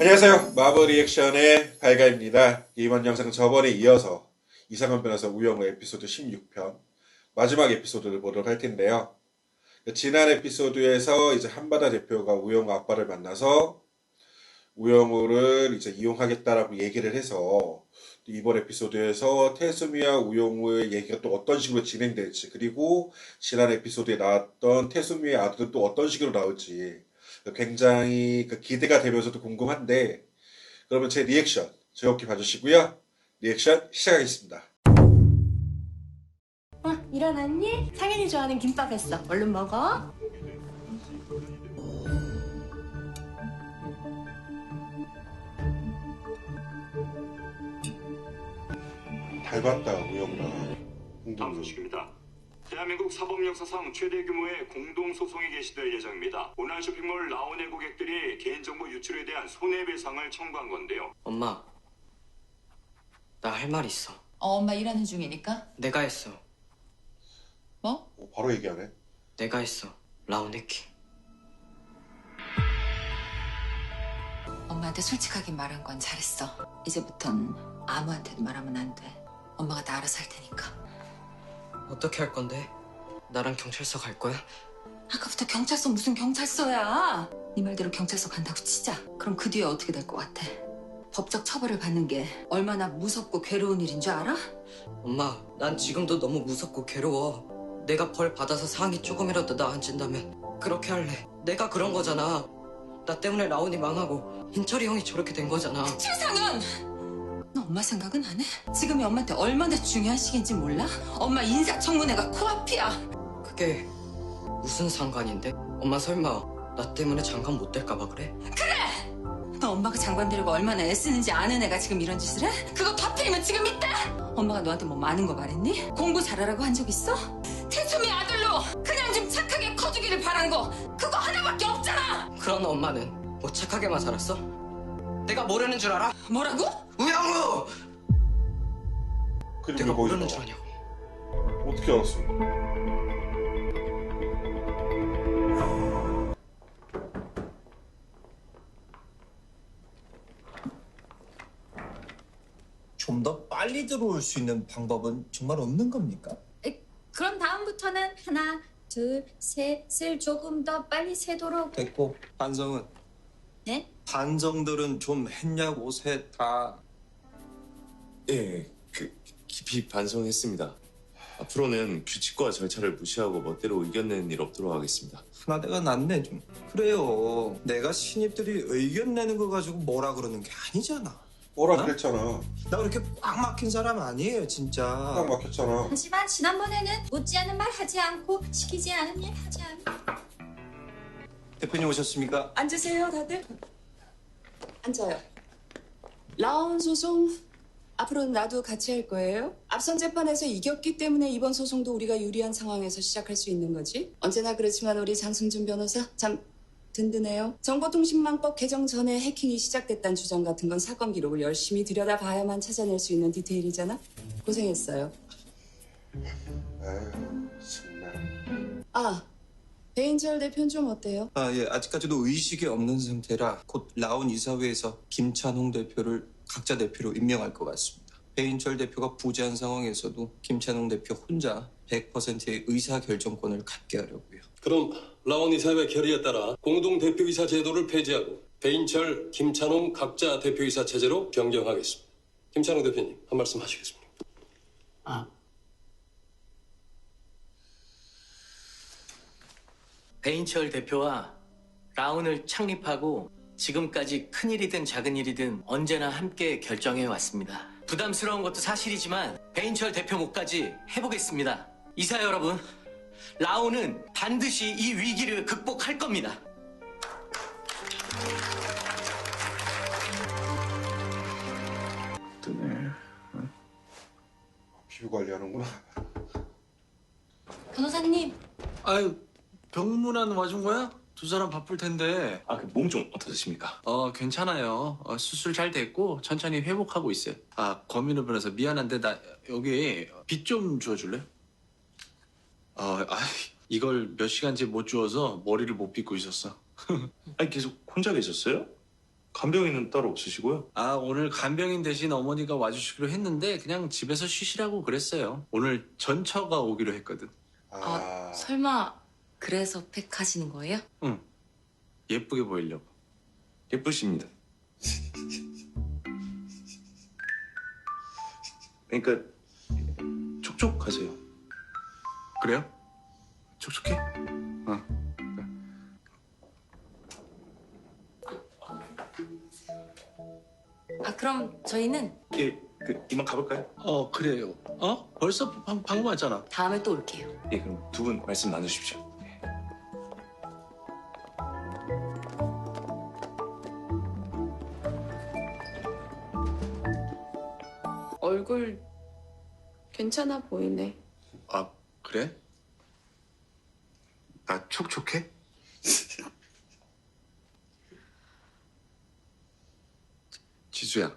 안녕하세요. 마블 리액션의 발가입니다. 이번 영상은 저번에 이어서 이상한 변호사 우영우 에피소드 16편 마지막 에피소드를 보도록 할 텐데요. 지난 에피소드에서 이제 한바다 대표가 우영우 아빠를 만나서 우영우를 이제 이용하겠다라고 얘기를 해서 이번 에피소드에서 태수미와 우영우의 얘기가 또 어떤 식으로 진행될지, 그리고 지난 에피소드에 나왔던 태수미의 아들은 또 어떤 식으로 나올지 굉장히 기대가 되면서도 궁금한데, 그러면 제 리액션 즐겁게 봐주시고요. 리액션 시작하겠습니다. 일어났니? 상현이 좋아하는 김밥 했어. 얼른 먹어. 닮았다 우영우랑. 다음 소식입니다. 대한민국 사법 역사상 최대 규모의 공동 소송이 개시될 예정입니다. 온라인 쇼핑몰 라온의 고객들이 개인정보 유출에 대한 손해배상을 청구한 건데요. 엄마, 나 할 말 있어. 엄마 일하는 중이니까. 내가 했어. 뭐? 바로 얘기하네. 내가 했어. 라온 해킹. 엄마한테 솔직하게 말한 건 잘했어. 이제부턴 아무한테도 말하면 안 돼. 엄마가 다 알아서 할 테니까. 어떻게 할 건데? 나랑 경찰서 갈 거야? 아까부터 경찰서 무슨 경찰서야. 네 말대로 경찰서 간다고 치자. 그럼 그 뒤에 어떻게 될 것 같아? 법적 처벌을 받는 게 얼마나 무섭고 괴로운 일인 줄 알아? 엄마, 난 지금도 너무 무섭고 괴로워. 내가 벌 받아서 상이 조금이라도 나아진다면 그렇게 할래. 내가 그런 거잖아. 나 때문에 라온이 망하고 인철이 형이 저렇게 된 거잖아. 최상현! 너 엄마 생각은 안 해? 지금이 엄마한테 얼마나 중요한 시기인지 몰라? 엄마 인사청문회가 코앞이야. 그게 무슨 상관인데? 엄마 설마 나 때문에 장관 못 될까 봐 그래? 너 엄마가 장관 되려고 얼마나 애쓰는지 아는 애가 지금 이런 짓을 해? 그거 하필이면 지금 이때? 엄마가 너한테 뭐 많은 거 말했니? 공부 잘하라고 한 적 있어? 태수미 아들로 그냥 좀 착하게 커주기를 바란 거 그거 하나밖에 없잖아! 그런 엄마는 뭐 착하게만 살았어? 내가 모르는 줄 알아? 뭐라고? 우영우! 그림 내가 왜 모르는 보이지? 줄 아냐고. 어떻게 알았어? 좀 더 빨리 들어올 수 있는 방법은 정말 없는 겁니까? 그럼 다음부터는 하나, 둘, 셋을 조금 더 빨리 세도록. 됐고 반성은? 네? 반성들은 좀 했냐고 셋다. 예, 깊이 반성했습니다. 앞으로는 규칙과 절차를 무시하고 멋대로 의견 내는 일 없도록 하겠습니다. 하나대가 낫네 좀. 그래요. 내가 신입들이 의견 내는 거 가지고 뭐라 그러는 게 아니잖아. 뭐라 어? 그랬잖아. 나 그렇게 꽉 막힌 사람 아니에요 진짜. 딱 막혔잖아. 하지만 지난번에는 묻지 않은 말 하지 않고 시키지 않은 일 하지 않고. 대표님 오셨습니까? 앉으세요, 다들. 앉아요. 라온 소송 앞으로는 나도 같이 할 거예요. 앞선 재판에서 이겼기 때문에 이번 소송도 우리가 유리한 상황에서 시작할 수 있는 거지. 언제나 그렇지만 우리 장승준 변호사 참 든든해요. 정보통신망법 개정 전에 해킹이 시작됐다는 주장 같은 건 사건 기록을 열심히 들여다봐야만 찾아낼 수 있는 디테일이잖아. 고생했어요. 아유 정말. 아, 배인철 대표는 좀 어때요? 예, 아직까지도 의식이 없는 상태라 곧 라온 이사회에서 김찬홍 대표를 각자 대표로 임명할 것 같습니다. 배인철 대표가 부재한 상황에서도 김찬홍 대표 혼자 100%의 의사결정권을 갖게 하려고요. 그럼 라온 이사회 결의에 따라 공동 대표이사 제도를 폐지하고 배인철, 김찬홍 각자 대표이사 체제로 변경하겠습니다. 김찬홍 대표님 한 말씀 하시겠습니까? 배인철 대표와 라온을 창립하고 지금까지 큰일이든 작은 일이든 언제나 함께 결정해 왔습니다. 부담스러운 것도 사실이지만 배인철 대표 목까지 해보겠습니다. 이사 여러분, 라온은 반드시 이 위기를 극복할 겁니다. 피부 관리하는구나. 변호사님, 아유, 병문안 와준 거야? 두 사람 바쁠 텐데. 그 몸 좀 어떠십니까? 괜찮아요. 수술 잘 됐고 천천히 회복하고 있어요. 권민우 변호사 미안한데 나 여기 빗 좀 주워줄래? 이걸 몇 시간째 못 주워서 머리를 못 빗고 있었어. 계속 혼자 계셨어요? 간병인은 따로 없으시고요? 아, 오늘 간병인 대신 어머니가 와주시기로 했는데 그냥 집에서 쉬시라고 그랬어요. 오늘 전처가 오기로 했거든. 설마 그래서 팩하시는 거예요? 응. 예쁘게 보이려고. 예쁘십니다. 그러니까 촉촉하세요. 그래요? 촉촉해? 그럼 저희는 예, 이만 가볼까요? 그래요. 벌써 방금 왔잖아. 다음에 또 올게요. 예, 그럼 두 분 말씀 나누십시오. 얼굴 괜찮아 보이네. 아, 그래? 나 촉촉해? 지수야,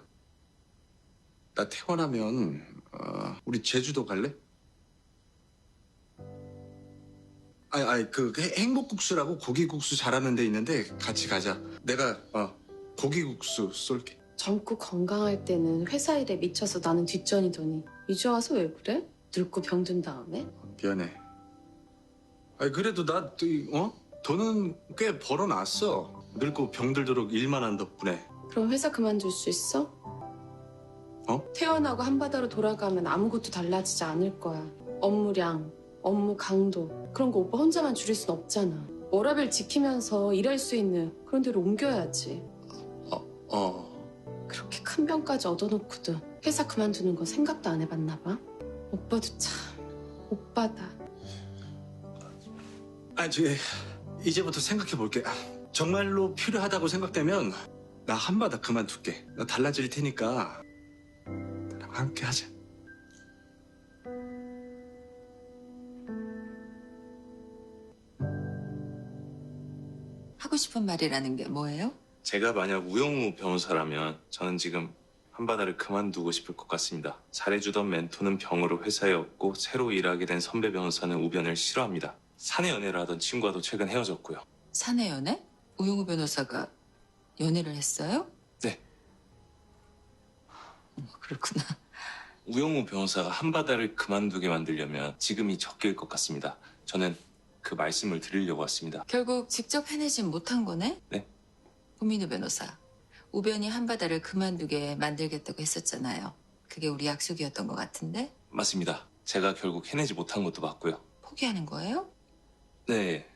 나 태어나면 우리 제주도 갈래? 그 행복국수라고 고기국수 잘하는 데 있는데 같이 가자. 내가 고기국수 쏠게. 젊고 건강할 때는 회사 일에 미쳐서 나는 뒷전이더니 이제 와서 왜 그래? 늙고 병든 다음에? 미안해. 그래도 나 돈은 꽤 벌어놨어. 늙고 병들도록 일만 한 덕분에. 그럼 회사 그만둘 수 있어? 태어나고 한바다로 돌아가면 아무것도 달라지지 않을 거야. 업무량, 업무 강도 그런 거 오빠 혼자만 줄일 순 없잖아. 워라밸 지키면서 일할 수 있는 그런 데로 옮겨야지. 그렇게 큰 병까지 얻어놓고도 회사 그만두는 건 생각도 안 해봤나 봐. 오빠도 참 오빠다. 이제부터 생각해볼게. 정말로 필요하다고 생각되면 나 한바다 그만둘게. 나 달라질 테니까 나랑 함께 하자. 하고 싶은 말이라는 게 뭐예요? 제가 만약 우영우 변호사라면 저는 지금 한바다를 그만두고 싶을 것 같습니다. 잘해주던 멘토는 병으로 회사에 없고 새로 일하게 된 선배 변호사는 우변을 싫어합니다. 사내 연애를 하던 친구와도 최근 헤어졌고요. 사내 연애? 우영우 변호사가 연애를 했어요? 네. 그렇구나. 우영우 변호사가 한바다를 그만두게 만들려면 지금이 적기일 것 같습니다. 저는 그 말씀을 드리려고 왔습니다. 결국 직접 해내진 못한 거네? 네. 고민우 변호사, 우변이 한바다를 그만두게 만들겠다고 했었잖아요. 그게 우리 약속이었던 것 같은데? 맞습니다. 제가 결국 해내지 못한 것도 맞고요. 포기하는 거예요? 네,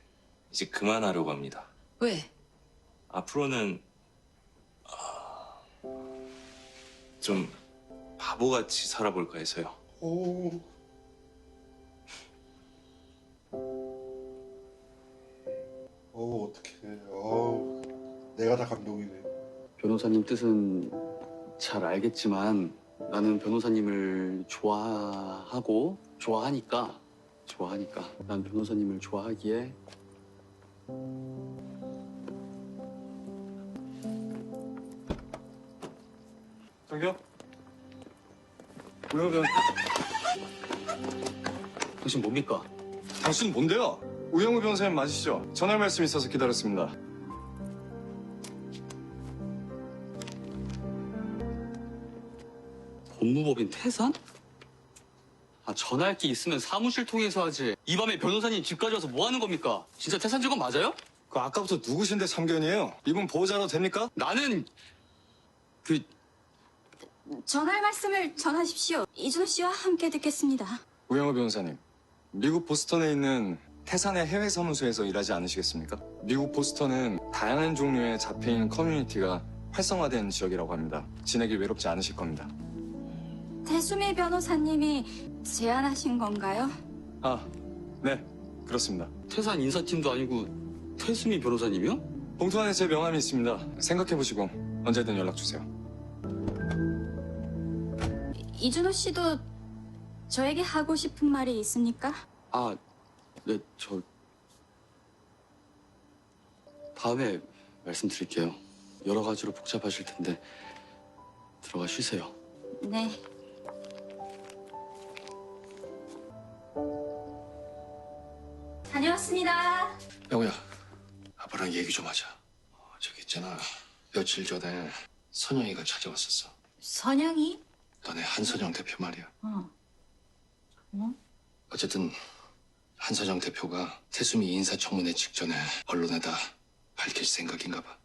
이제 그만하려고 합니다. 왜? 앞으로는 좀 바보같이 살아볼까 해서요. 어떡해. 내가 다 감동이네. 변호사님 뜻은 잘 알겠지만 나는 변호사님을 좋아하니까 난 변호사님을 좋아하기에 저기요? 우영우 변 당신 뭡니까? 당신 뭔데요? 우영우 변호사님 맞으시죠? 전할 말씀 있어서 기다렸습니다. 법무법인 태산? 전화할 게 있으면 사무실 통해서 하지. 이 밤에 변호사님 집까지 와서 뭐 하는 겁니까? 진짜 태산 직원 맞아요? 그 아까부터 누구신데 참견이에요? 이분 보호자로 됩니까? 나는 전할 말씀을 전하십시오. 이준호 씨와 함께 듣겠습니다. 우영우 변호사님, 미국 보스턴에 있는 태산의 해외 사무소에서 일하지 않으시겠습니까? 미국 보스턴은 다양한 종류의 자폐인 커뮤니티가 활성화된 지역이라고 합니다. 지내기 외롭지 않으실 겁니다. 태수미 변호사님이 제안하신 건가요? 네, 그렇습니다. 태산 인사팀도 아니고 태수미 변호사님이요? 봉투 안에 제 명함이 있습니다. 생각해보시고 언제든 연락 주세요. 이준호 씨도 저에게 하고 싶은 말이 있습니까? 네, 다음에 말씀드릴게요. 여러 가지로 복잡하실 텐데 들어가 쉬세요. 네. 다녀왔습니다. 영우야, 아빠랑 얘기 좀 하자. 저기 있잖아. 며칠 전에 선영이가 찾아왔었어. 선영이? 너네 한선영 대표 말이야. 어? 어쨌든 한선영 대표가 태수미 인사청문회 직전에 언론에다 밝힐 생각인가 봐.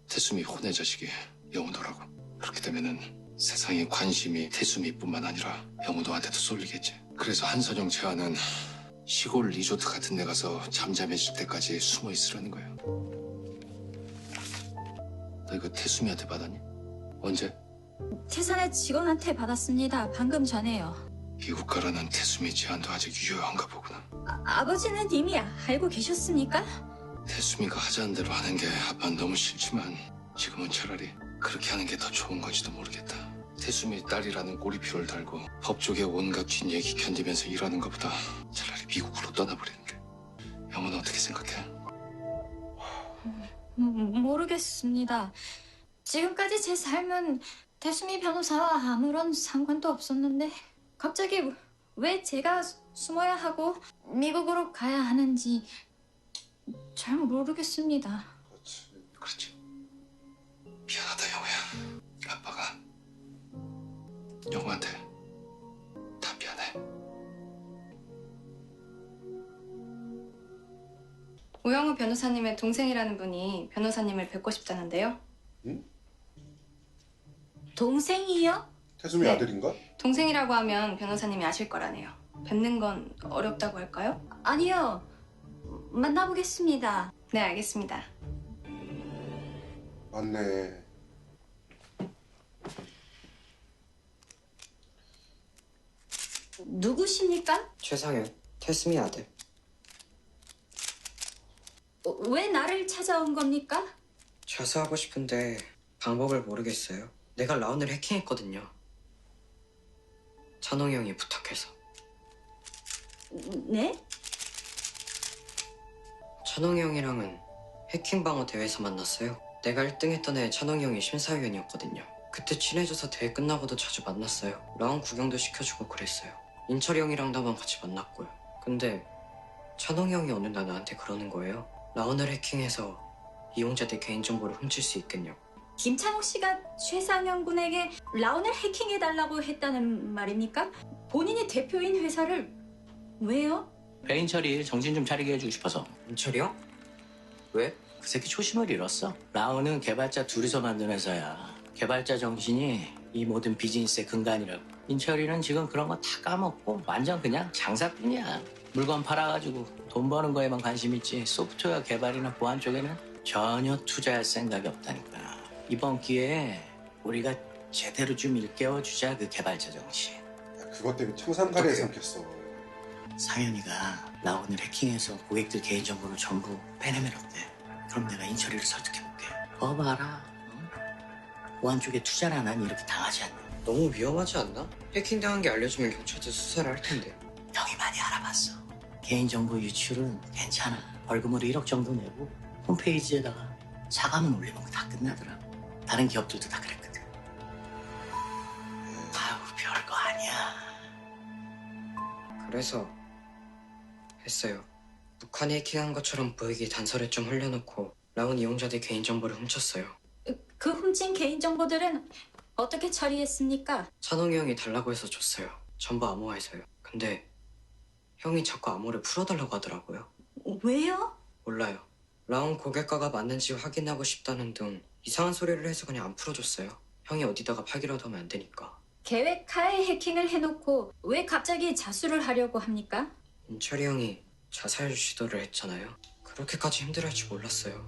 태수미 혼의 자식이 영훈호라고. 그렇게 되면은 세상의 관심이 태수미뿐만 아니라 영훈호한테도 쏠리겠지. 그래서 한선영 제안은 시골 리조트 같은 데 가서 잠잠해질 때까지 숨어 있으라는 거야. 너 이거 태수미한테 받았니? 언제? 태산의 직원한테 받았습니다. 방금 전에요. 미국 가라는 태수미 제안도 아직 유효한가 보구나. 아버지는 이미 알고 계셨습니까? 태수미가 하자는 대로 하는 게 아빠는 너무 싫지만 지금은 차라리 그렇게 하는 게 더 좋은 건지도 모르겠다. 태수미 딸이라는 꼬리표를 달고 법조계 온갖 뒷얘기 견디면서 일하는 것보다 차라리 미국으로 떠나버리는 게. 영훈은 어떻게 생각해? 모르겠습니다. 지금까지 제 삶은 태수미 변호사와 아무런 상관도 없었는데 갑자기 왜 제가 숨어야 하고 미국으로 가야 하는지 잘 모르겠습니다. 그렇지. 미안하다 영우야. 아빠가 영우한테 다 미안해. 우영우 변호사님의 동생이라는 분이 변호사님을 뵙고 싶다는데요. 동생이요? 태수미 네. 아들인가? 동생이라고 하면 변호사님이 아실 거라네요. 뵙는 건 어렵다고 할까요? 아니요. 만나보겠습니다. 네, 알겠습니다. 맞네. 누구십니까? 최상현, 태수미 아들. 왜 나를 찾아온 겁니까? 자수하고 싶은데 방법을 모르겠어요. 내가 라운을 해킹했거든요. 찬홍이 형이 부탁해서. 네? 찬홍이 형이랑은 해킹 방어 대회에서 만났어요. 내가 1등 했던 애 찬홍이 형이 심사위원이었거든요. 그때 친해져서 대회 끝나고도 자주 만났어요. 라운 구경도 시켜주고 그랬어요. 인철이 형이랑다만 같이 만났고요. 근데 찬홍이 형이 어느 날 나한테 그러는 거예요. 라운을 해킹해서 이용자들 개인정보를 훔칠 수 있겠냐고. 김찬욱 씨가 최상현 군에게 라운을 해킹해달라고 했다는 말입니까? 본인이 대표인 회사를 왜요? 배인철이 정신 좀 차리게 해주고 싶어서. 인철이 형? 왜? 그 새끼 초심을 잃었어. 라운은 개발자 둘이서 만든 회사야. 개발자 정신이 이 모든 비즈니스의 근간이라고. 인철이는 지금 그런 거 다 까먹고 완전 그냥 장사꾼이야. 물건 팔아가지고 돈 버는 거에만 관심 있지 소프트웨어 개발이나 보안 쪽에는 전혀 투자할 생각이 없다니까. 이번 기회에 우리가 제대로 좀 일깨워주자, 그 개발자 정신. 그것 때문에 청산가리에 삼켰어. 상현이가 라운을 해킹해서 고객들 개인정보를 전부 빼내면 어때? 그럼 내가 인철이를 설득해볼게. 봐라. 보안 쪽에 투자를 안 하니 이렇게 당하지 않나? 너무 위험하지 않나? 해킹당한 게 알려주면 경찰도 수사를 할 텐데. 형이 많이 알아봤어. 개인정보 유출은 괜찮아. 벌금으로 1억 정도 내고 홈페이지에다가 사과문 올리면 다 끝나더라. 다른 기업들도 다 그랬거든. 아유, 별거 아니야. 그래서 했어요. 북한이 해킹한 것처럼 보이게 단서를 좀 흘려놓고 라운 이용자들 개인정보를 훔쳤어요. 그 훔친 개인정보들은 어떻게 처리했습니까? 찬홍이 형이 달라고 해서 줬어요. 전부 암호화해서요. 근데 형이 자꾸 암호를 풀어달라고 하더라고요. 왜요? 몰라요. 라운 고객과가 맞는지 확인하고 싶다는 등 이상한 소리를 해서 그냥 안 풀어줬어요. 형이 어디다가 팔기라도 하면 안 되니까. 계획하에 해킹을 해놓고 왜 갑자기 자수를 하려고 합니까? 인철이 형이 자살 시도를 했잖아요. 그렇게까지 힘들어할 줄 몰랐어요.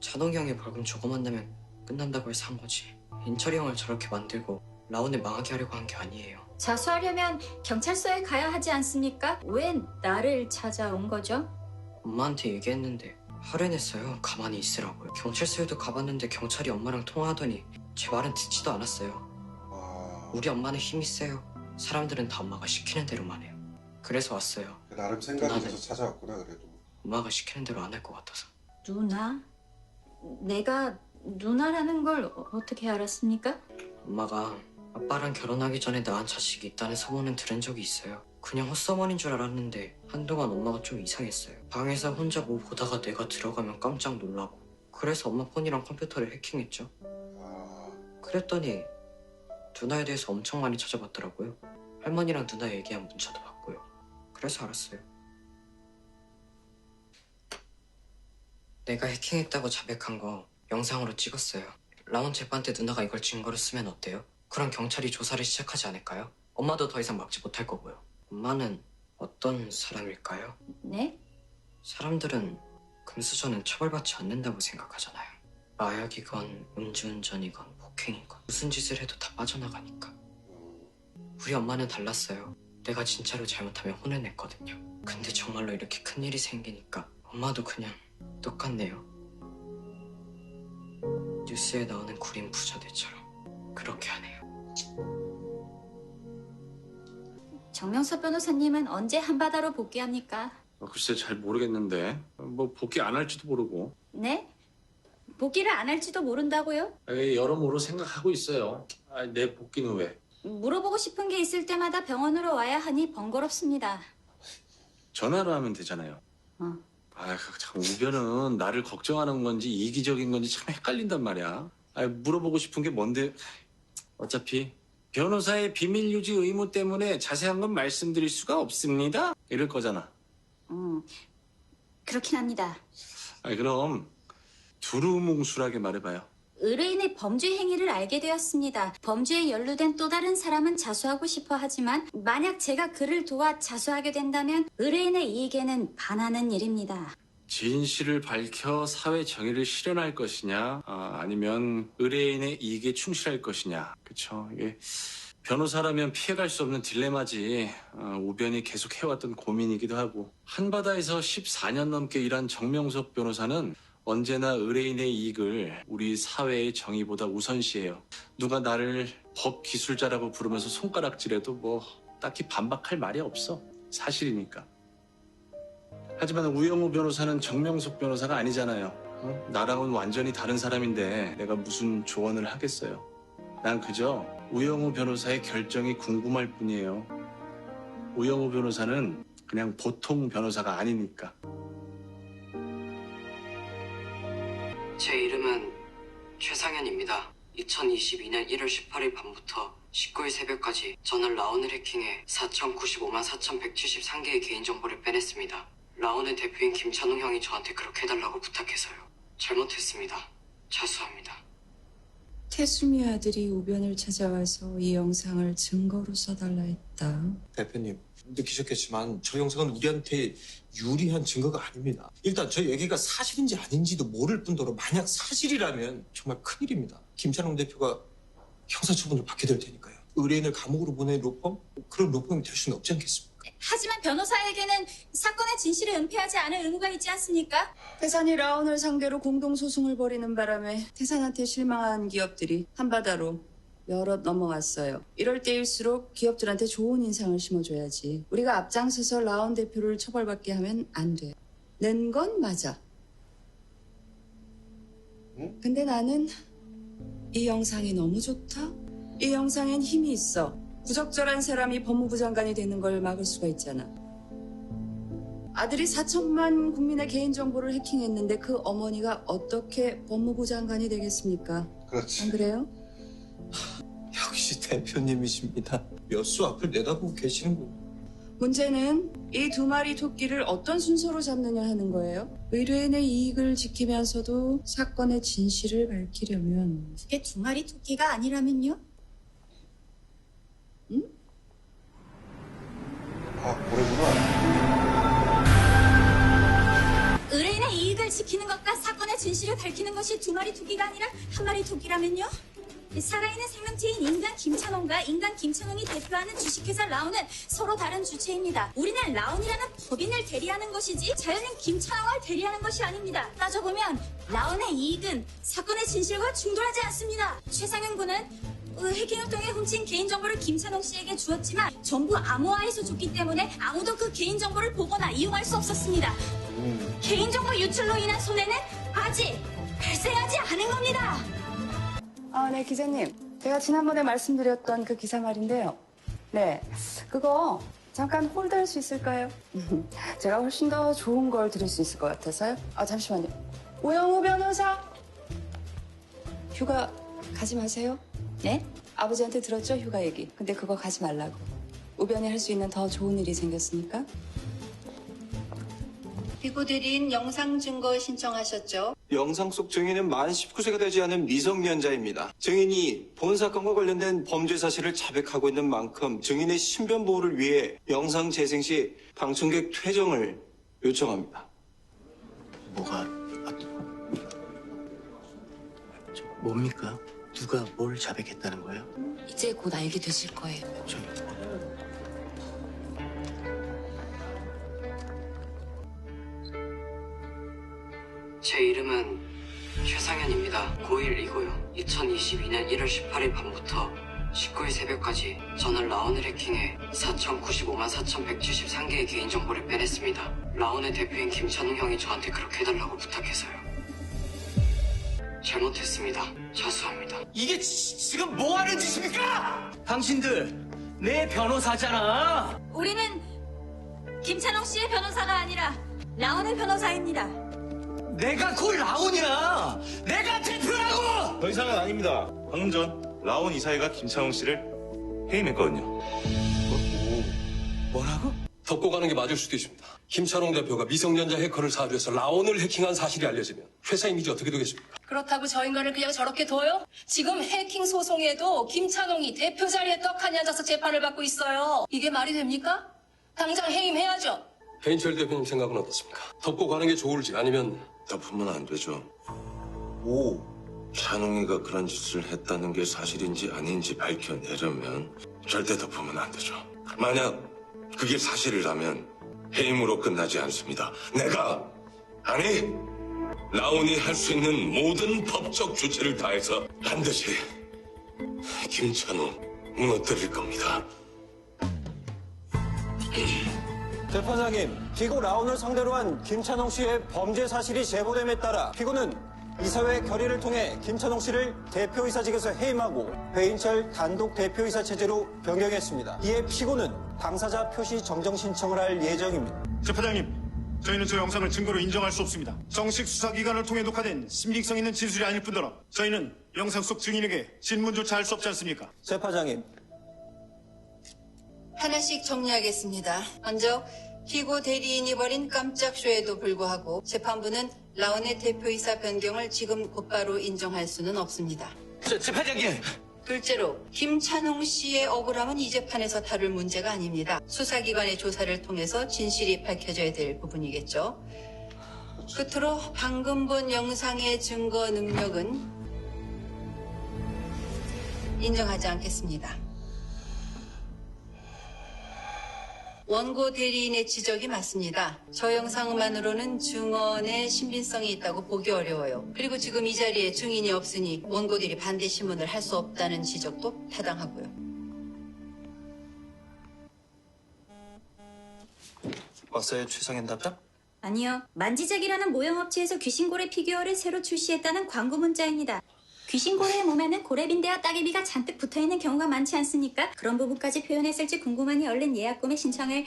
찬홍이 형이 벌금 조금만 내면 끝난다고 해서 한 거지. 인철이 형을 저렇게 만들고 라운을 망하게 하려고 한 게 아니에요. 자수하려면 경찰서에 가야 하지 않습니까? 왜 나를 찾아온 거죠? 엄마한테 얘기했는데 화를 가만히 있으라고요. 경찰서에도 가봤는데 경찰이 엄마랑 통화하더니 제 말은 듣지도 않았어요. 우리 엄마는 힘이 세요. 사람들은 다 엄마가 시키는 대로만 해요. 그래서 왔어요. 나름 생각이 돼서 찾아왔구나 그래도. 엄마가 시키는 대로 안 할 것 같아서. 누나? 내가 누나라는 걸 어떻게 알았습니까? 엄마가 아빠랑 결혼하기 전에 낳은 자식이 있다는 소문은 들은 적이 있어요. 그냥 헛소문인 줄 알았는데 한동안 엄마가 좀 이상했어요. 방에서 혼자 뭐 보다가 내가 들어가면 깜짝 놀라고 그래서 엄마 폰이랑 컴퓨터를 해킹했죠. 그랬더니 누나에 대해서 엄청 많이 찾아봤더라고요. 할머니랑 누나 얘기한 문자도 봤고요. 그래서 알았어요. 내가 해킹했다고 자백한 거 영상으로 찍었어요. 라온 재판 때 누나가 이걸 증거로 쓰면 어때요? 그럼 경찰이 조사를 시작하지 않을까요? 엄마도 더 이상 막지 못할 거고요. 엄마는 어떤 사람일까요? 네? 사람들은 금수저는 처벌받지 않는다고 생각하잖아요. 마약이건 음주운전이건 폭행이건 무슨 짓을 해도 다 빠져나가니까. 우리 엄마는 달랐어요. 내가 진짜로 잘못하면 혼을 냈거든요. 근데 정말로 이렇게 큰일이 생기니까 엄마도 그냥 똑같네요. 뉴스에 나오는 구린 부자들처럼 그렇게 하네요. 정명섭 변호사님은 언제 한바다로 복귀합니까? 글쎄 잘 모르겠는데 뭐 복귀 안 할지도 모르고 네? 복귀를 안 할지도 모른다고요? 여러모로 생각하고 있어요. 내 복귀는 왜? 물어보고 싶은 게 있을 때마다 병원으로 와야 하니 번거롭습니다. 전화로 하면 되잖아요. 참 우변은 나를 걱정하는 건지 이기적인 건지 참 헷갈린단 말이야. 물어보고 싶은 게 뭔데? 어차피 변호사의 비밀 유지 의무 때문에 자세한 건 말씀드릴 수가 없습니다. 이럴 거잖아. 그렇긴 합니다. 그럼 두루뭉술하게 말해봐요. 의뢰인의 범죄 행위를 알게 되었습니다. 범죄에 연루된 또 다른 사람은 자수하고 싶어 하지만 만약 제가 그를 도와 자수하게 된다면 의뢰인의 이익에는 반하는 일입니다. 진실을 밝혀 사회 정의를 실현할 것이냐, 아니면 의뢰인의 이익에 충실할 것이냐. 그쵸? 이게 변호사라면 피해갈 수 없는 딜레마지. 우변이 계속 해왔던 고민이기도 하고. 한바다에서 14년 넘게 일한 정명석 변호사는 언제나 의뢰인의 이익을 우리 사회의 정의보다 우선시해요. 누가 나를 법 기술자라고 부르면서 손가락질해도 뭐 딱히 반박할 말이 없어. 사실이니까. 하지만 우영우 변호사는 정명석 변호사가 아니잖아요. 나랑은 완전히 다른 사람인데 내가 무슨 조언을 하겠어요. 난 그저 우영우 변호사의 결정이 궁금할 뿐이에요. 우영우 변호사는 그냥 보통 변호사가 아니니까. 제 이름은 최상현입니다. 2022년 1월 18일 밤부터 19일 새벽까지 저는 라온을 해킹해 4,095만 4,173개의 개인정보를 빼냈습니다. 라온의 대표인 김찬웅 형이 저한테 그렇게 해달라고 부탁해서요. 잘못했습니다. 자수합니다. 태수미 아들이 우변을 찾아와서 이 영상을 증거로 써달라 했다. 대표님, 느끼셨겠지만 저 영상은 우리한테 유리한 증거가 아닙니다. 일단 저 얘기가 사실인지 아닌지도 모를 뿐더러 만약 사실이라면 정말 큰일입니다. 김찬홍 대표가 형사처분을 받게 될 테니까요. 의뢰인을 감옥으로 보낸 로펌? 그런 로펌이 될 수는 없지 않겠습니까? 하지만 변호사에게는 사건의 진실을 은폐하지 않을 의무가 있지 않습니까? 태산이 라온을 상대로 공동소송을 벌이는 바람에 태산한테 실망한 기업들이 한바다로 여럿 넘어왔어요. 이럴 때일수록 기업들한테 좋은 인상을 심어줘야지. 우리가 앞장서서 라온 대표를 처벌받게 하면 안 돼. 낸 건 맞아. 근데 나는 이 영상이 너무 좋다. 이 영상엔 힘이 있어. 부적절한 사람이 법무부 장관이 되는 걸 막을 수가 있잖아. 아들이 4천만 국민의 개인정보를 해킹했는데 그 어머니가 어떻게 법무부 장관이 되겠습니까? 그렇지. 안 그래요? 역시 대표님이십니다. 몇 수 앞을 내다보고 계시는군요. 문제는 이 두 마리 토끼를 어떤 순서로 잡느냐 하는 거예요. 의뢰인의 이익을 지키면서도 사건의 진실을 밝히려면 그게 두 마리 토끼가 아니라면요? 응? 고래구나. 의뢰인의 이익을 지키는 것과 사건의 진실을 밝히는 것이 두 마리 토끼가 아니라 한 마리 토끼라면요? 살아있는 생명체인 인간 김찬홍과 인간 김찬홍이 대표하는 주식회사 라온은 서로 다른 주체입니다. 우리는 라온이라는 법인을 대리하는 것이지 자연인 김찬홍을 대리하는 것이 아닙니다. 따져보면 라온의 이익은 사건의 진실과 충돌하지 않습니다. 최상현 군은 해킹을 통해 훔친 개인정보를 김찬홍 씨에게 주었지만 전부 암호화해서 줬기 때문에 아무도 그 개인정보를 보거나 이용할 수 없었습니다. 개인정보 유출로 인한 손해는 아직 발생하지 않은 겁니다. 네, 기자님. 제가 지난번에 말씀드렸던 그 기사 말인데요. 네, 그거 잠깐 홀드할 수 있을까요? 제가 훨씬 더 좋은 걸 드릴 수 있을 것 같아서요. 잠시만요. 우영우 변호사. 휴가 가지 마세요. 네? 아버지한테 들었죠? 휴가 얘기. 근데 그거 가지 말라고. 우변이 할 수 있는 더 좋은 일이 생겼으니까. 피고 대리인 영상 증거 신청하셨죠? 영상 속 증인은 만 19세가 되지 않은 미성년자입니다. 증인이 본 사건과 관련된 범죄 사실을 자백하고 있는 만큼 증인의 신변 보호를 위해 영상 재생 시 방청객 퇴정을 요청합니다. 뭐가 뭡니까? 누가 뭘 자백했다는 거예요? 이제 곧 알게 되실 거예요. 제 이름은 최상현입니다. 9일이고요. 2022년 1월 18일 밤부터 19일 새벽까지 저는 라온을 해킹해 4,095만 4,173개의 개인정보를 빼냈습니다. 라온의 대표인 김찬웅 형이 저한테 그렇게 해달라고 부탁해서요. 잘못했습니다. 자수합니다. 이게 지금 뭐 하는 짓입니까? 당신들 내 변호사잖아. 우리는 김찬홍 씨의 변호사가 아니라 라온의 변호사입니다. 내가 곧 라온이야. 내가 대표라고. 더 이상은 아닙니다. 방금 전 라온 이사회가 김창훈 씨를 해임했거든요. 뭐라고? 덮고 가는 게 맞을 수도 있습니다. 김찬홍 대표가 미성년자 해커를 사주해서 라온을 해킹한 사실이 알려지면 회사 이미지 어떻게 되겠습니까? 그렇다고 저 인간을 그냥 저렇게 둬요? 지금 해킹 소송에도 김찬홍이 대표 자리에 떡하니 앉아서 재판을 받고 있어요. 이게 말이 됩니까? 당장 해임해야죠. 배인철 대표님 생각은 어떻습니까? 덮고 가는 게 좋을지 아니면 덮으면 안 되죠. 찬홍이가 그런 짓을 했다는 게 사실인지 아닌지 밝혀내려면 절대 덮으면 안 되죠. 만약 그게 사실이라면 해임으로 끝나지 않습니다. 아니, 라온이 할 수 있는 모든 법적 조치를 다해서 반드시 김찬홍 무너뜨릴 겁니다. 재판장님, 피고 라온을 상대로 한 김찬홍 씨의 범죄 사실이 제보됨에 따라 피고는 이사회 결의를 통해 김찬홍 씨를 대표이사직에서 해임하고 배인철 단독 대표이사 체제로 변경했습니다. 이에 피고는 당사자 표시 정정 신청을 할 예정입니다. 재판장님, 저희는 저 영상을 증거로 인정할 수 없습니다. 정식 수사기관을 통해 녹화된 심리성 있는 진술이 아닐 뿐더러 저희는 영상 속 증인에게 질문조차 할 수 없지 않습니까? 재판장님. 하나씩 정리하겠습니다. 먼저 피고 대리인이 벌인 깜짝 쇼에도 불구하고 재판부는 라온의 대표이사 변경을 지금 곧바로 인정할 수는 없습니다. 재판장님. 둘째로 김찬홍 씨의 억울함은 이 재판에서 다룰 문제가 아닙니다. 수사기관의 조사를 통해서 진실이 밝혀져야 될 부분이겠죠. 끝으로 방금 본 영상의 증거 능력은 인정하지 않겠습니다. 원고 대리인의 지적이 맞습니다. 저 영상만으로는 증언의 신빙성이 있다고 보기 어려워요. 그리고 지금 이 자리에 증인이 없으니 원고들이 반대 신문을 할 수 없다는 지적도 타당하고요. 왔어요, 최상현 답장? 아니요. 만지작이라는 모형업체에서 귀신고래 피규어를 새로 출시했다는 광고 문자입니다. 귀신고래의 몸에는 고래빈대와 따개비가 잔뜩 붙어있는 경우가 많지 않습니까? 그런 부분까지 표현했을지 궁금하니 얼른 예약금의 신청을...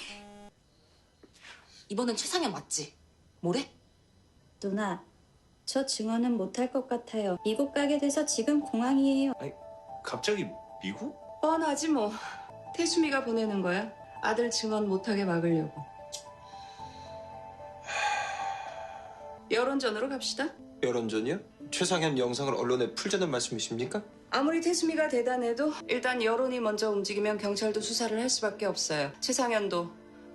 이번엔 최상현 맞지? 뭐래? 누나, 저 증언은 못할 것 같아요. 미국 가게 돼서 지금 공항이에요. 갑자기 미국? 뻔하지 뭐. 태수미가 보내는 거야. 아들 증언 못하게 막으려고. 여론전으로 갑시다. 여론전이요? 최상현 영상을 언론에 풀자는 말씀이십니까? 아무리 태수미가 대단해도 일단 여론이 먼저 움직이면 경찰도 수사를 할 수밖에 없어요. 최상현도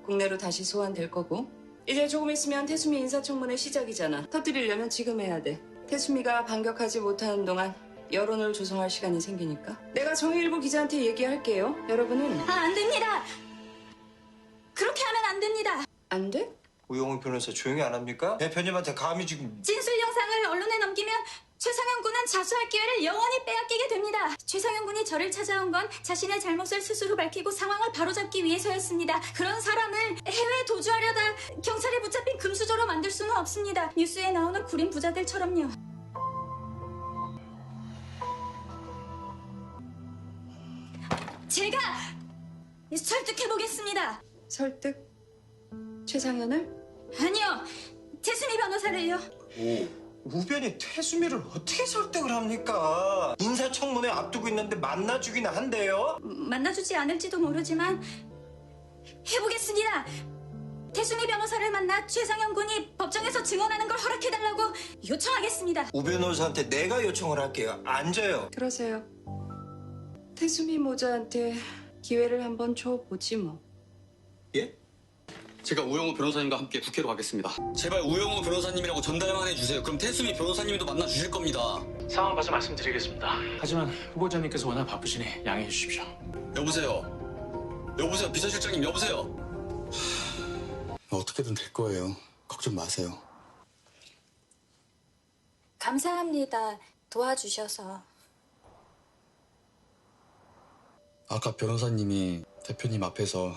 국내로 다시 소환될 거고. 이제 조금 있으면 태수미 인사청문회 시작이잖아. 터뜨리려면 지금 해야 돼. 태수미가 반격하지 못하는 동안 여론을 조성할 시간이 생기니까. 내가 정의일보 기자한테 얘기할게요. 여러분은... 안 됩니다! 그렇게 하면 안 됩니다! 안 돼? 우영우 변호사 조용히 안 합니까? 대표님한테 감히 지금... 진술 영상을 언론에 넘기면 최상현 군은 자수할 기회를 영원히 빼앗기게 됩니다. 최상현 군이 저를 찾아온 건 자신의 잘못을 스스로 밝히고 상황을 바로잡기 위해서였습니다. 그런 사람을 해외에 도주하려다 경찰에 붙잡힌 금수저로 만들 수는 없습니다. 뉴스에 나오는 구린 부자들처럼요. 제가 설득해보겠습니다. 설득? 최상현을? 아니요, 태수미 변호사를요. 우변이 태수미를 어떻게 설득을 합니까? 인사청문회 앞두고 있는데 만나주기나 한대요? 만나주지 않을지도 모르지만 해보겠습니다. 태수미 변호사를 만나 최상현 군이 법정에서 증언하는 걸 허락해달라고 요청하겠습니다. 우 변호사한테 내가 요청을 할게요. 앉아요. 그러세요. 태수미 모자한테 기회를 한번 줘보지 뭐. 예? 제가 우영우 변호사님과 함께 국회로 가겠습니다. 제발 우영우 변호사님이라고 전달만 해주세요. 그럼 태수미 변호사님도 만나 주실 겁니다. 상황 봐서 말씀드리겠습니다. 하지만 후보자님께서 워낙 바쁘시니 양해해 주십시오. 여보세요. 여보세요. 비서실장님 여보세요. 어떻게든 될 거예요. 걱정 마세요. 감사합니다. 도와주셔서. 아까 변호사님이 대표님 앞에서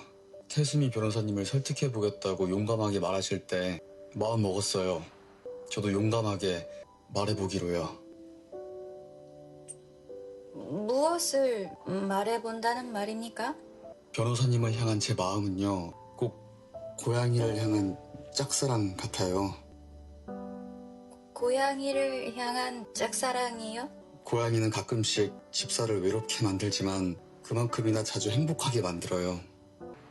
태수미 변호사님을 설득해보겠다고 용감하게 말하실 때 마음 먹었어요. 저도 용감하게 말해보기로요. 무엇을 말해본다는 말입니까? 변호사님을 향한 제 마음은요, 꼭 고양이를 향한 짝사랑 같아요. 고양이를 향한 짝사랑이요? 고양이는 가끔씩 집사를 외롭게 만들지만 그만큼이나 자주 행복하게 만들어요.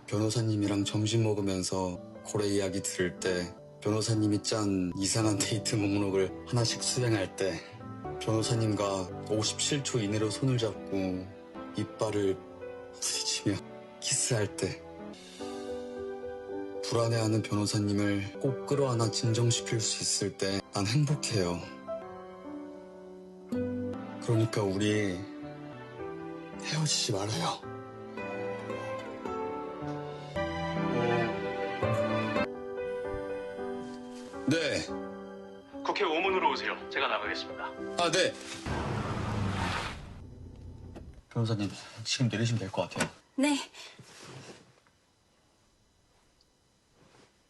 변호사님이랑 점심 먹으면서 고래 이야기 들을 때, 변호사님이 짠 이상한 데이트 목록을 하나씩 수행할 때, 변호사님과 57초 이내로 손을 잡고 이빨을 부딪히며 키스할 때, 불안해하는 변호사님을 꼭 끌어안아 진정시킬 수 있을 때 난 행복해요. 그러니까 우리 헤어지지 말아요. 네. 국회 오문으로 오세요. 제가 나가겠습니다. 아, 네. 변호사님, 지금 내리시면 될 것 같아요. 네.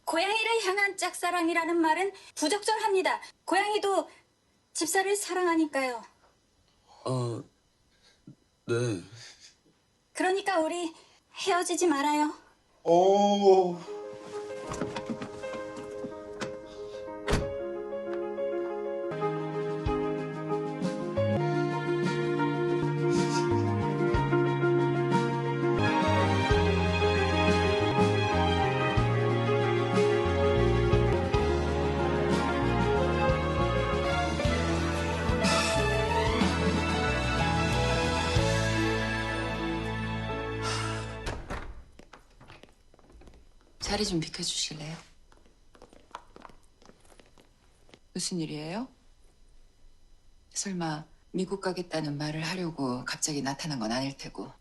고양이를 향한 짝사랑이라는 말은 부적절합니다. 고양이도 집사를 사랑하니까요. 네. 그러니까 우리 헤어지지 말아요. 오. 자리 좀 비켜주실래요? 무슨 일이에요? 설마 미국 가겠다는 말을 하려고 갑자기 나타난 건 아닐 테고.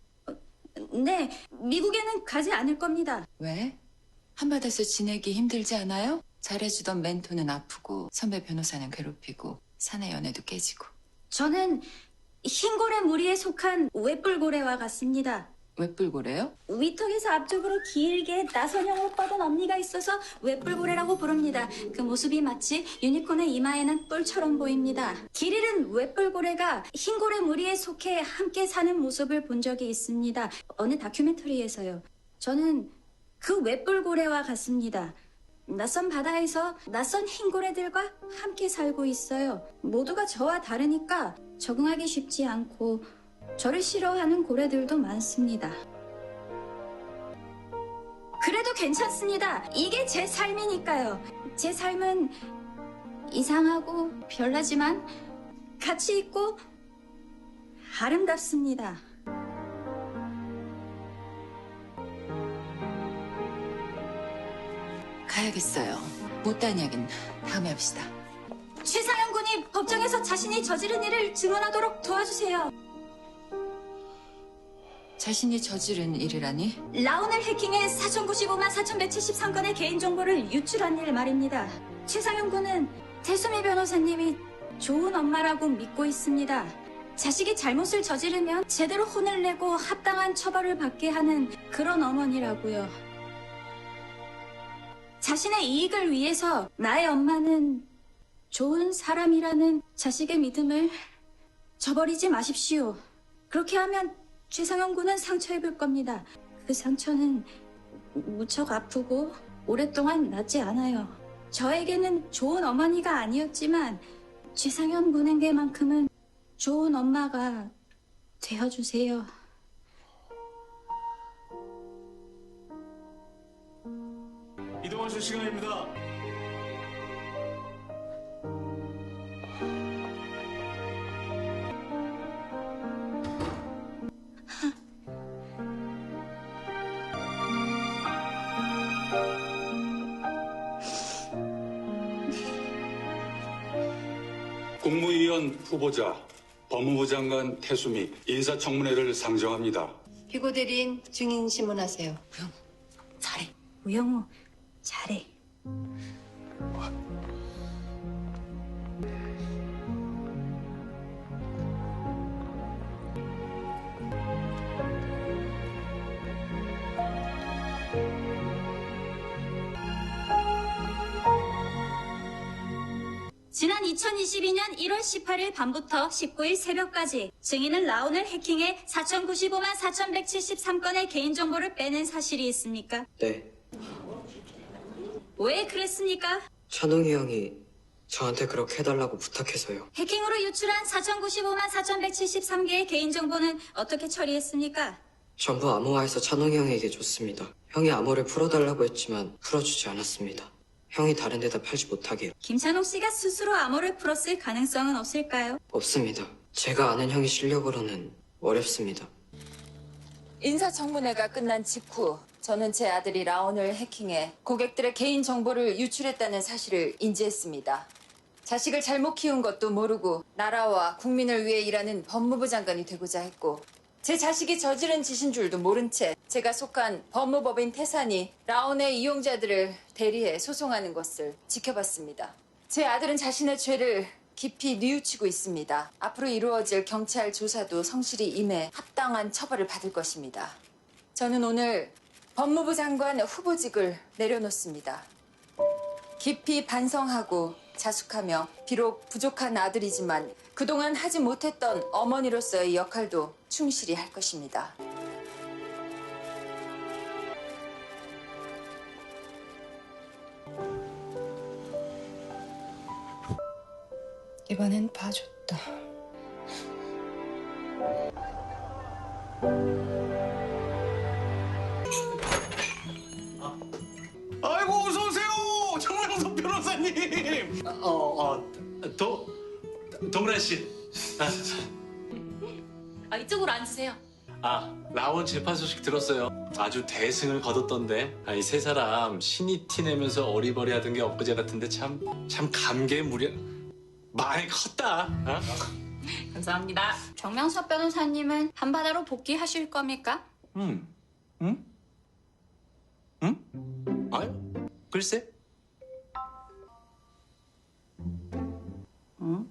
네, 미국에는 가지 않을 겁니다. 왜? 한바다에서 지내기 힘들지 않아요? 잘해주던 멘토는 아프고 선배 변호사는 괴롭히고 사내 연애도 깨지고. 저는 흰고래 무리에 속한 외뿔고래와 같습니다. 외뿔고래요? 위턱에서 앞쪽으로 길게 나선형으로 뻗은 앞니가 있어서 외뿔고래라고 부릅니다. 그 모습이 마치 유니콘의 이마에는 뿔처럼 보입니다. 길 잃은 외뿔고래가 흰고래 무리에 속해 함께 사는 모습을 본 적이 있습니다. 어느 다큐멘터리에서요. 저는 그 외뿔고래와 같습니다. 낯선 바다에서 낯선 흰고래들과 함께 살고 있어요. 모두가 저와 다르니까 적응하기 쉽지 않고 저를 싫어하는 고래들도 많습니다. 그래도 괜찮습니다. 이게 제 삶이니까요. 제 삶은 이상하고 별나지만 가치 있고 아름답습니다. 가야겠어요. 못다한 이야기는 다음에 합시다. 최상현 군이 법정에서 자신이 저지른 일을 증언하도록 도와주세요. 자신이 저지른 일이라니? 라운을 해킹해 4,095만 4,173건의 개인정보를 유출한 일 말입니다. 최상현 군은 태수미 변호사님이 좋은 엄마라고 믿고 있습니다. 자식이 잘못을 저지르면 제대로 혼을 내고 합당한 처벌을 받게 하는 그런 어머니라고요. 자신의 이익을 위해서 나의 엄마는 좋은 사람이라는 자식의 믿음을 저버리지 마십시오. 그렇게 하면 최상현 군은 상처입을 겁니다. 그 상처는 무척 아프고 오랫동안 낫지 않아요. 저에게는 좋은 어머니가 아니었지만 지상현 문행계만큼은 좋은 엄마가 되어주세요. 이동하실 시간입니다. 국무위원 후보자 법무부 장관 태수미 인사청문회를 상정합니다. 피고 대리인 증인 신문하세요. 잘해. 우영우, 잘해. 지난 2022년 1월 18일 밤부터 19일 새벽까지 증인은 라온을 해킹해 4,095만 4,173건의 개인정보를 빼낸 사실이 있습니까? 네. 왜 그랬습니까? 찬웅이 형이 저한테 그렇게 해달라고 부탁해서요. 해킹으로 유출한 4,095만 4,173개의 개인정보는 어떻게 처리했습니까? 전부 암호화해서 찬웅이 형에게 줬습니다. 형이 암호를 풀어달라고 했지만 풀어주지 않았습니다. 형이 다른 데다 팔지 못하게요. 김찬홍 씨가 스스로 암호를 풀었을 가능성은 없을까요? 없습니다. 제가 아는 형의 실력으로는 어렵습니다. 인사청문회가 끝난 직후 저는 제 아들이 라온을 해킹해 고객들의 개인정보를 유출했다는 사실을 인지했습니다. 자식을 잘못 키운 것도 모르고 나라와 국민을 위해 일하는 법무부 장관이 되고자 했고 제 자식이 저지른 짓인 줄도 모른 채 제가 속한 법무법인 태산이 라온의 이용자들을 대리해 소송하는 것을 지켜봤습니다. 제 아들은 자신의 죄를 깊이 뉘우치고 있습니다. 앞으로 이루어질 경찰 조사도 성실히 임해 합당한 처벌을 받을 것입니다. 저는 오늘 법무부 장관 후보직을 내려놓습니다. 깊이 반성하고 자숙하며 비록 부족한 아들이지만 그동안 하지 못했던 어머니로서의 역할도 충실히 할 것입니다. 이번엔 봐줬다. 아이고 어서 오세요, 정명섭 변호사님. 동란 씨. 이쪽으로 앉으세요. 라온 재판 소식 들었어요. 아주 대승을 거뒀던데. 이 세 사람 신이 티내면서 어리버리하던 게 엊그제 같은데 참 감개무량. 많이 컸다. 감사합니다. 정명섭 변호사님은 한바다로 복귀하실 겁니까? 응? 아유, 글쎄. 응?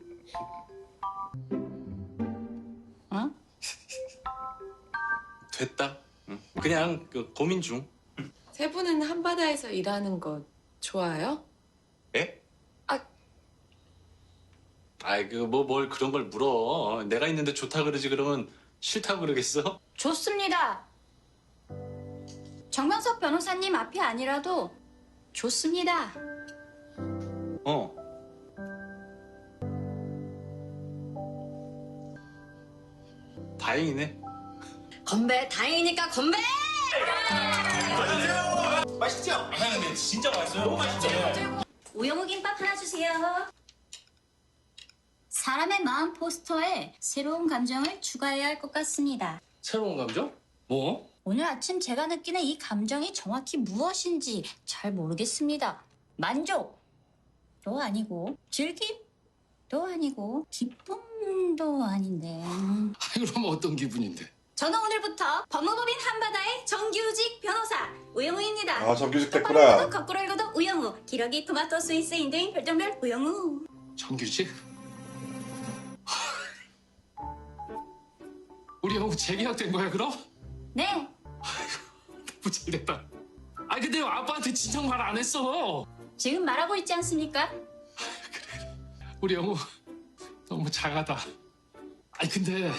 응? 됐다. 그냥 고민 중. 세 분은 한바다에서 일하는 거 좋아요? 예? 뭘 그런 걸 물어. 내가 있는데 좋다 그러지 그러면 싫다 그러겠어? 좋습니다. 정명섭 변호사님 앞이 아니라도 좋습니다. 다행이네. 건배, 다행이니까 건배! 맛있죠? 근데 진짜 맛있어요. 너무 맛있죠? 우영우 김밥 하나 주세요. 사람의 마음 포스터에 새로운 감정을 추가해야 할 것 같습니다. 새로운 감정? 뭐? 오늘 아침 제가 느끼는 이 감정이 정확히 무엇인지 잘 모르겠습니다. 만족도 아니고 즐김도 아니고 기쁨도 아닌데. 그럼 어떤 기분인데? 저는 오늘부터 법무법인 한바다의 정규직 변호사 우영우입니다. 정규직 똑바로 됐구나. 읽어도 거꾸로 읽어도 우영우. 기러기 토마토 스위스 인도인 별똥별 우영우. 정규직? 우리 영우 재계약된 거야 그럼? 네. 너무 잘됐다. 근데 아빠한테 진작 말 안 했어. 지금 말하고 있지 않습니까? 우리 영우 너무 장하다. 근데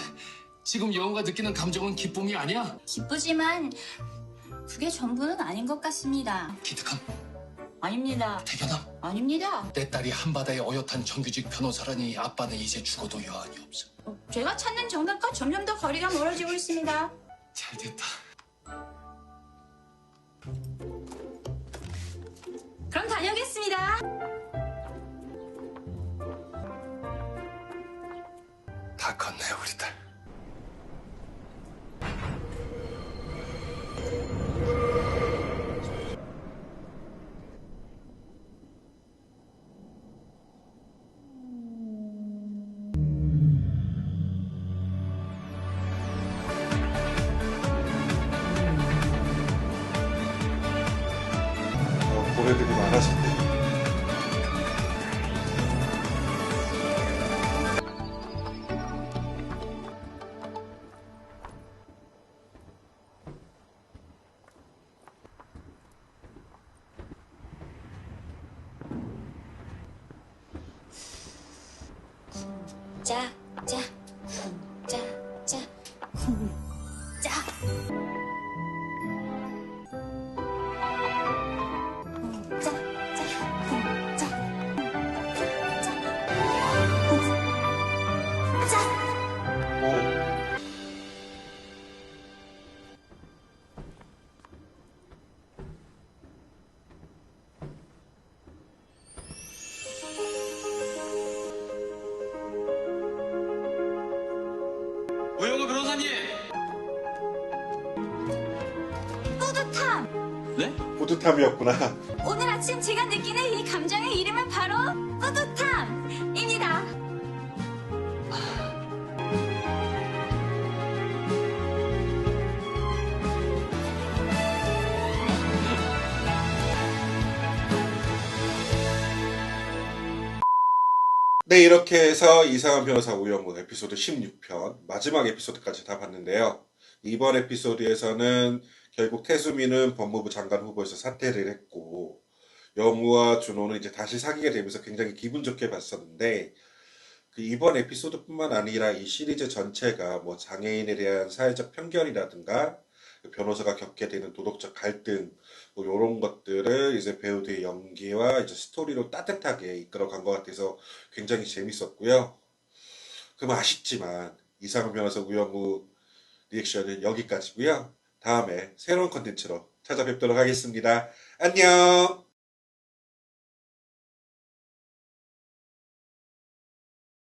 지금 영우가 느끼는 감정은 기쁨이 아니야? 기쁘지만 그게 전부는 아닌 것 같습니다. 기특함? 아닙니다. 태견아, 아닙니다. 내 딸이 한바다의 어엿한 정규직 변호사라니 아빠는 이제 죽어도 여한이 없어. 제가 찾는 정답과 점점 더 거리가 멀어지고 있습니다. 잘 됐다. 그럼 다녀오겠습니다. 다 컸네 우리 딸. 고래들이 많아졌네. 자, 자, 자, 자, 자. 우영우 변호사님! 뿌듯함. 네? 뿌듯함이었구나. 오늘 아침 제가 느끼는 이 감정의 이름은 바로 뿌듯함입니다. 네, 이렇게 해서 이상한 변호사 우영우 에피소드 16편 마지막 에피소드까지 다 봤는데요. 이번 에피소드에서는 결국 태수미는 법무부 장관 후보에서 사퇴를 했고 영우와 준호는 이제 다시 사귀게 되면서 굉장히 기분 좋게 봤었는데 그 이번 에피소드뿐만 아니라 이 시리즈 전체가 뭐 장애인에 대한 사회적 편견이라든가 변호사가 겪게 되는 도덕적 갈등 뭐 이런 것들을 이제 배우들의 연기와 이제 스토리로 따뜻하게 이끌어간 것 같아서 굉장히 재밌었고요. 그럼 아쉽지만 이상한 변호사 우영우 리액션은 여기까지고요. 다음에 새로운 컨텐츠로 찾아뵙도록 하겠습니다. 안녕.